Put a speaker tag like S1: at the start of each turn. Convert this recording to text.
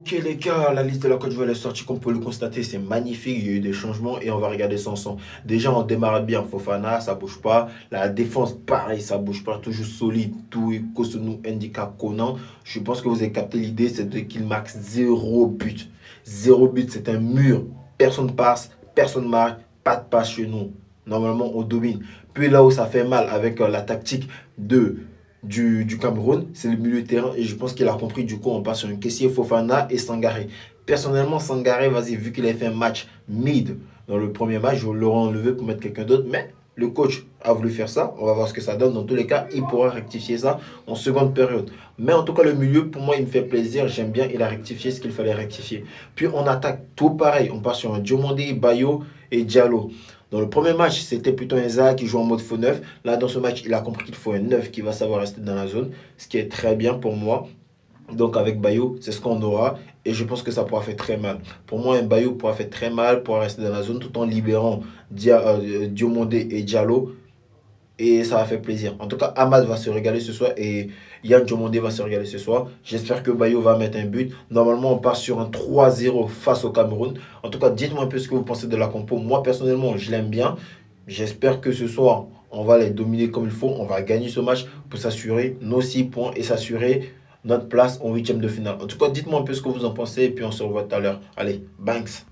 S1: Ok les gars, la liste de la Côte d'Ivoire est sortie, comme vous pouvez le constater, c'est magnifique, il y a eu des changements et on va regarder ça ensemble. Déjà on démarre bien, Fofana, ça bouge pas, la défense pareil, ça bouge pas, toujours solide, tout est Kosunu, Ndika, Conan. Je pense que vous avez capté l'idée, c'est de qu'il marque zéro but. Zéro but, c'est un mur, personne passe, personne marque, pas de passe chez nous. Normalement on domine. Puis là où ça fait mal avec la tactique de du Cameroun, c'est le milieu de terrain et je pense qu'il a compris. Du coup, on passe sur un caissier Fofana et Sangaré. Personnellement, Sangaré, vas-y, vu qu'il a fait un match mid dans le premier match, je l'aurais enlevé pour mettre quelqu'un d'autre, mais le coach a voulu faire ça. On va voir ce que ça donne. Dans tous les cas, il pourra rectifier ça en seconde période. Mais en tout cas, le milieu, pour moi, il me fait plaisir. J'aime bien. Il a rectifié ce qu'il fallait rectifier. Puis on attaque tout pareil. On passe sur un Diomandé, Bayo et Diallo. Dans le premier match, c'était plutôt un Zaha qui joue en mode faux neuf. Là, dans ce match, il a compris qu'il faut un neuf qui va savoir rester dans la zone, ce qui est très bien pour moi. Donc avec Bayo, c'est ce qu'on aura et je pense que ça pourra faire très mal. Pour moi, un Bayo pourra faire très mal, pourra rester dans la zone tout en libérant Diomondé et Diallo et ça va faire plaisir. En tout cas, Ahmad va se régaler ce soir et Yann Diomondé va se régaler ce soir. J'espère que Bayo va mettre un but. Normalement, on part sur un 3-0 face au Cameroun. En tout cas, dites-moi un peu ce que vous pensez de la compo. Moi, personnellement, je l'aime bien. J'espère que ce soir, on va les dominer comme il faut. On va gagner ce match pour s'assurer nos 6 points et s'assurer notre place en huitième de finale. En tout cas, dites-moi un peu ce que vous en pensez et puis on se revoit tout à l'heure. Allez, Banks.